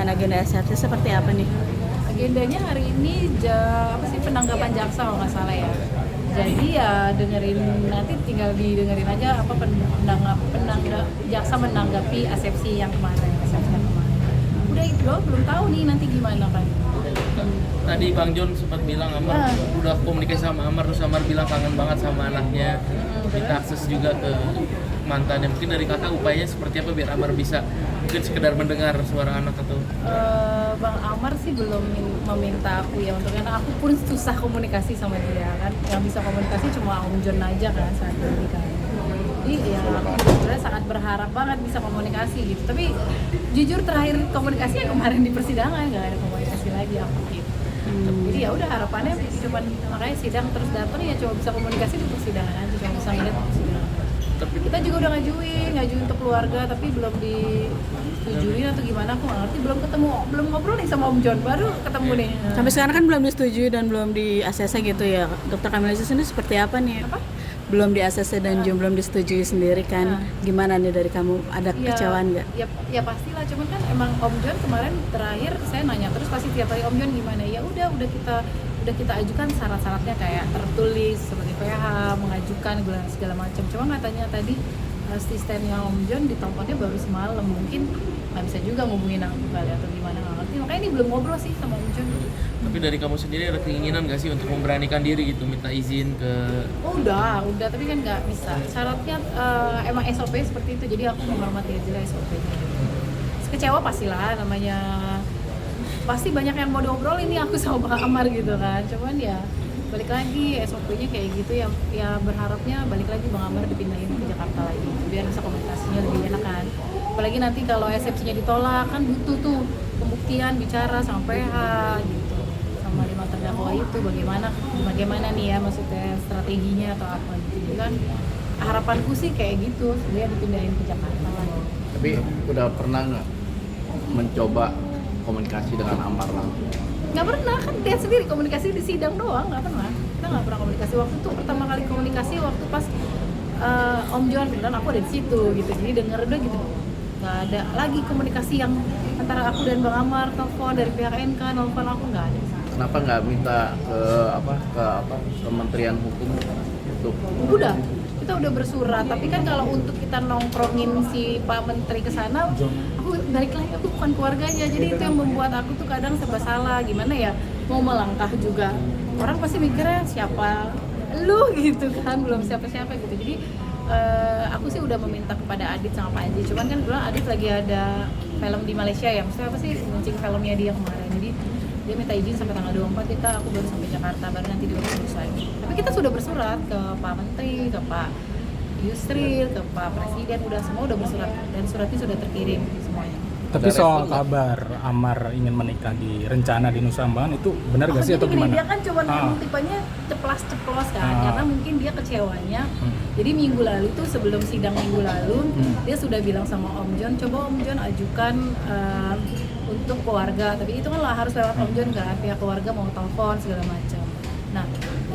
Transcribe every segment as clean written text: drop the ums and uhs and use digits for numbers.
dengan agenda SRT seperti apa nih? Agendanya hari ini penanggapan jaksa kalau nggak salah ya. Jadi ya dengerin, nanti tinggal didengerin aja apa jaksa menanggapi asepsi yang kemarin. Udah itu doang, belum tahu nih nanti gimana kan. Tadi Bang John sempat bilang Amar udah komunikasi sama Amar, terus Amar bilang kangen banget sama anaknya, minta akses juga ke mantannya. Mungkin dari kakak upayanya seperti apa biar Amar bisa mungkin sekedar mendengar suara anak atau Bang Amar sih belum meminta aku ya untuk, karena aku pun susah komunikasi sama dia kan. Yang bisa komunikasi cuma Om John aja kan saat ini kan. Jadi ya aku sebenarnya sangat berharap banget bisa komunikasi gitu. Tapi jujur terakhir komunikasi yang kemarin di persidangan, nggak ada komunikasi lagi aku gitu. Jadi ya udah harapannya cuma makanya sidang terus datang ya coba bisa komunikasi di persidangan aja, cuma bisa ngeliat persidangan. Kita juga udah ngajuin untuk keluarga tapi belum disetujuin atau gimana, aku nggak ngerti, belum ngobrol nih sama Om John, baru ketemu nih. Sampai sekarang kan belum disetujui dan belum di ACC gitu ya. Dokter Kamilisa ini seperti apa nih? Apa? Belum di ACC dan juga belum disetujui sendiri kan. Gimana nih dari kamu? Ada kekecewaan nggak? Ya pastilah, cuman kan emang Om John kemarin terakhir saya nanya terus pasti tiap hari Om John gimana. Ya udah kita ajukan syarat-syaratnya kayak tertulis seperti PH, mengajukan segala macam. Cuma katanya tadi asistennya Om John diteleponnya baru semalam, mungkin nggak bisa juga ngubungin aku kali atau gimana, nggak ngerti. Makanya ini belum ngobrol sih sama Om John. tapi dari kamu sendiri ada keinginan nggak sih untuk memberanikan diri gitu, minta izin ke Udah, tapi kan nggak bisa. Syaratnya emang SOP seperti itu, jadi aku menghormati aja SOP-nya. Kecewa pastilah, namanya pasti banyak yang mau diobrol ini aku sama Bang Amar gitu kan. Cuman ya balik lagi SOP-nya kayak gitu ya berharapnya balik lagi Bang Amar dipindahin ke Jakarta lagi biar bisa komunikasinya lebih enak kan. Apalagi nanti kalau eksepsinya ditolak kan butuh tuh pembuktian, bicara sama PH gitu, sama 5 terdakwa itu bagaimana nih ya maksudnya strateginya atau apa gitu. Jadi kan harapanku sih kayak gitu, dia dipindahin ke Jakarta lagi. Tapi udah pernah nggak mencoba komunikasi dengan Amar langsung? Nggak pernah, kan lihat sendiri komunikasi di sidang doang, nggak pernah. Kita nggak pernah komunikasi. Waktu itu pertama kali komunikasi waktu pas Om John, kebetulan aku ada di situ gitu, jadi denger udah gitu. Nggak ada lagi komunikasi yang antara aku dan Bang Amar, telepon dari pihak NK, nelfon aku nggak ada. Kenapa nggak minta ke Kementerian Hukum untuk? Udah, kita udah bersurat, tapi kan kalau untuk kita nongkrongin si Pak Menteri ke sana, aku balik lagi, aku bukan keluarganya, jadi itu yang membuat aku tuh kadang serba salah. Gimana ya, mau melangkah juga orang pasti mikirnya siapa lu gitu kan, belum siapa-siapa gitu. Jadi aku sih udah meminta kepada Adit sama Panji, cuman kan bilang Adit lagi ada film di Malaysia ya, maksudnya apa sih, launching filmnya dia kemarin, jadi dia minta izin sampai tanggal 24 kita, aku baru sampai Jakarta, baru nanti diurus lagi. Tapi kita sudah bersurat ke Pak Menteri, ke Pak Yusril, ke Pak Presiden, semua udah bersurat dan suratnya sudah terkirim semuanya. Tapi soal kabar Amar ingin menikah di rencana di Nusa Kambangan itu benar gak sih atau gimana? Dia kan cuma tipenya ceplos kan, karena mungkin dia kecewanya. Jadi minggu lalu tuh sebelum sidang minggu lalu dia sudah bilang sama Om John, coba Om John ajukan untuk keluarga, tapi itu kan harus lewat Om John kan, pihak keluarga mau telepon segala macam. Nah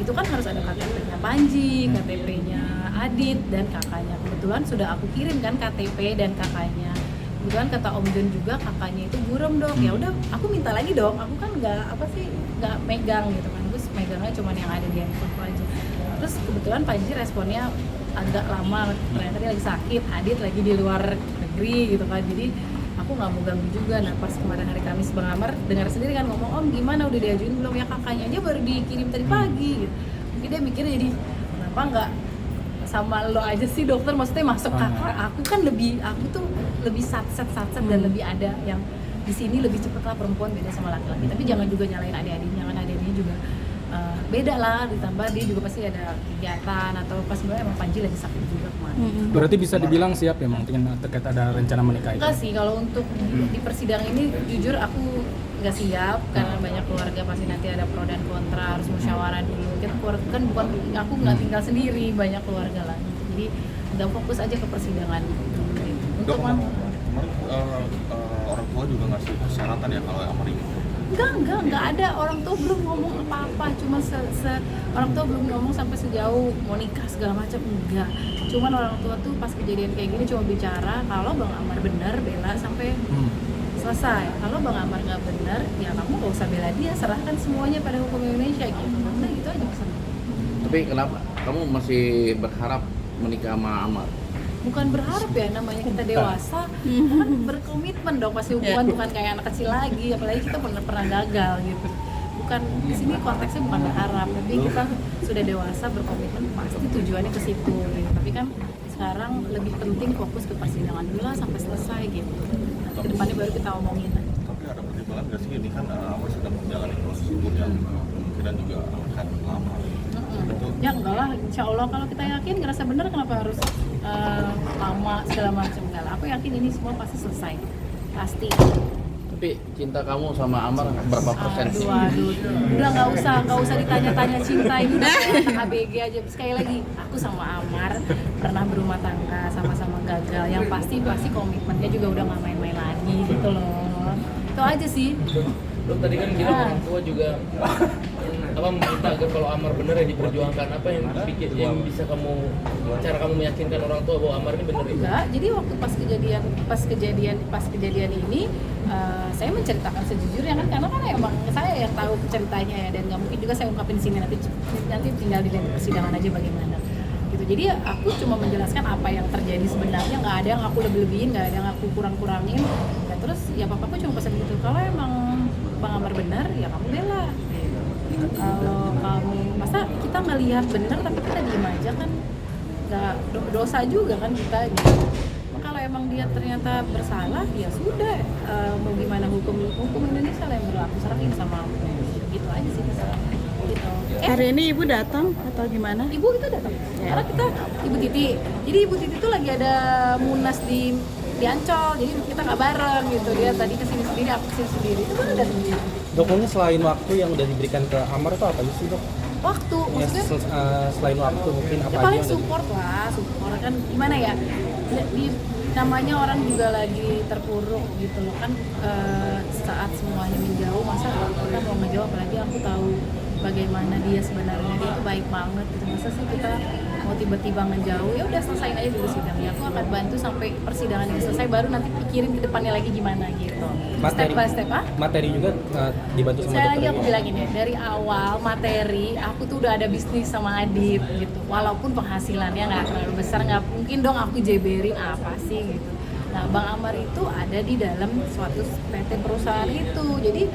itu kan harus ada KTP-nya Panji, KTP-nya Adit dan kakaknya. Kebetulan sudah aku kirim kan KTP dan kakaknya. Kebetulan kata Om John juga kakaknya itu buram dok. Ya udah, aku minta lagi dong. Aku kan nggak megang gitu kan. Terus megangnya cuma yang ada di handphone aja. Terus kebetulan Panji responnya agak lama. Ternyata dia lagi sakit, Adit lagi di luar negeri gitu kan. Jadi aku nggak mau ganggu juga. Nah pas kemarin hari Kamis Bang Amar dengar sendiri kan ngomong, Om gimana udah diajuin belum? Ya kakaknya aja baru dikirim tadi pagi gitu. Mungkin dia mikirnya jadi kenapa nggak sama lo aja sih dokter, maksudnya masuk kakak aku kan aku tuh lebih satset dan lebih ada yang di sini lebih cepet lah, perempuan beda sama laki-laki. Tapi jangan juga nyalain adik-adiknya, kan adik-adiknya juga beda lah, ditambah dia juga pasti ada kegiatan atau pas sebenarnya emang Panji lagi sakit juga kemarin. Berarti bisa dibilang siap ya mungkin terkait ada rencana menikah itu? Enggak sih, kalau untuk di persidangan ini jujur aku nggak siap karena banyak keluarga pasti nanti ada pro dan kontra, harus musyawarah dulu. Kita keluarga kan bukan aku nggak tinggal sendiri, banyak keluarga lah. Jadi udah fokus aja ke persidangan. Untuk orang tua juga ngasih persyaratan ya kalau Amar ini? Enggak ada, orang tua belum ngomong apa-apa, cuma orang tua belum ngomong sampai sejauh mau nikah segala macam, enggak. Cuman orang tua tuh pas kejadian kayak gini cuma bicara kalau Bang Amar benar bela sampai selesai. Kalau Bang Amar nggak benar, ya kamu nggak usah bela dia, serahkan semuanya pada hukum Indonesia gitu. Nah gitu aja pesan. Tapi kenapa kamu masih berharap menikah sama Amar? Bukan berharap ya, namanya kita dewasa, kan berkomitmen dong pasti hubungan, bukan kayak anak kecil lagi, apalagi kita pernah gagal gitu. Bukan di sini konteksnya bukan berharap, tapi kita sudah dewasa berkomitmen pasti tujuannya ke situ gitu. Tapi kan sekarang lebih penting fokus ke persidangan dulu lah sampai selesai gitu. Nanti kedepannya baru kita omongin. Tapi ada pertimbangan nggak sih ini kan Amar sedang menjalani proses hukum yang kemungkinan juga akan lama. Ya enggak lah, insya Allah kalau kita yakin ngerasa benar kenapa harus lama segala macam. Enggak lah, aku yakin ini semua pasti selesai, pasti. Tapi cinta kamu sama Amar berapa persen sih? Aduh, udah nggak usah ditanya-tanya cinta, ini udah kayak anak ABG aja. Sekali lagi, aku sama Amar pernah berumah tangga, sama-sama gagal. Yang pasti komitmennya juga udah nggak main-main lagi gitu loh. Itu aja sih. Lo tadi kan bilang orang tua juga meminta agar kalau Amar bener ya diperjuangkan. Apa yang bisa cara kamu meyakinkan orang tua bahwa Amar ini bener itu? Enggak, jadi waktu pas kejadian ini saya menceritakan sejujurnya kan, karena kan emang saya yang tahu ceritanya ya, dan nggak mungkin juga saya ungkapin di sini, nanti tinggal dilihat di persidangan aja bagaimana gitu. Jadi aku cuma menjelaskan apa yang terjadi sebenarnya, nggak ada yang aku lebih-lebihin, nggak ada yang aku kurang-kurangin. Dan terus ya papaku cuma pesan gitu, kalau emang Bang Amar benar ya kamu bela. Kalau kamu masa kita ngelihat benar tapi kita diem aja kan nggak dosa juga kan kita gitu. Kalau emang dia ternyata bersalah ya sudah, mau gimana hukum Indonesia lah yang berlaku, serahin sama aku gitu aja sih masalahnya gitu. Hari ini ibu datang atau gimana? Ibu itu datang karena kita Ibu Titi, jadi Ibu Titi tuh lagi ada munas di Ancol, jadi kita nggak bareng gitu, dia tadi kesini sendiri, aku kesini sendiri, itu kan udah sendiri. Dok, ini selain waktu yang udah diberikan ke Amar itu apa aja sih, Dok? Waktu, maksudnya Selain waktu mungkin apa ya aja? paling support lah, support kan gimana ya, namanya orang juga lagi terpuruk gitu loh kan, saat semuanya menjauh, masa kita mau ngejauh, apalagi aku tahu bagaimana dia sebenarnya, dia itu baik banget gitu, masa sih kita mau tiba-tiba ngejauh, ya udah selesain aja dulu sidang ya, aku akan bantu sampai persidangan ini selesai, baru nanti pikirin ke depannya lagi gimana gitu. Step by step. Materi juga dibantu sama Saya dokter lagi aku juga? bilangin ya, dari awal materi aku tuh udah ada bisnis sama Adit gitu, walaupun penghasilannya nggak terlalu besar, nggak mungkin dong aku jeberin apa sih gitu. Nah Bang Amar itu ada di dalam suatu PT perusahaan itu, jadi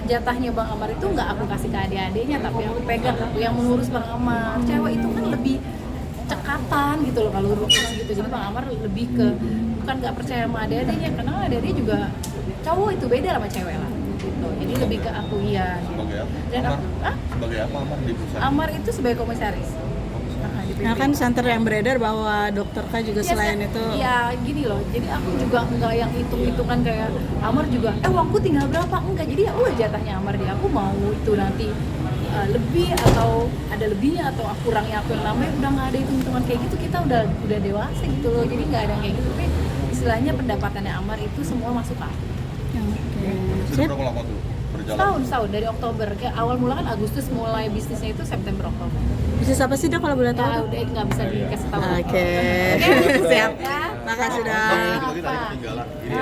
jatahnya Bang Amar itu nggak aku kasih ke adik-adiknya, tapi aku pegang, aku yang mengurus Bang Amar. Cewek itu kan lebih cekatan gitu loh kalau urus gitu, jadi Bang Amar lebih ke bukan nggak percaya sama adik-adiknya, karena adik-adik juga cowok itu beda sama cewek lah gitu, jadi lebih ke aku iya. Sebagai apa? Dan Sebagai apa Amar di perusahaan? Amar itu sebagai komisaris. Di PP. Nah kan santer yang beredar bahwa dokter K juga selain itu. Ya gini loh, jadi aku juga nggak yang hitung-hitungan kayak Amar juga, uangku tinggal berapa, enggak, jadi ya udah jatahnya Amar dia, aku mau itu nanti lebih atau ada lebihnya atau kurangnya aku yang namanya udah nggak ada hitung-hitungan kayak gitu, kita udah dewasa gitu loh, jadi nggak ada yang kayak gitu, tapi istilahnya pendapatannya Amar itu semua masuk ke aku. Sudah berapa lama tuh berjalan? Setahun dari Oktober, kayak awal mula kan Agustus, mulai bisnisnya itu September Oktober. Bisnis apa sih dok kalau boleh Ya tahu? udah nggak bisa dikasih tahu. Oke. Siap. Ya. Makasih dok. Lagi tadi ketinggalan. Ini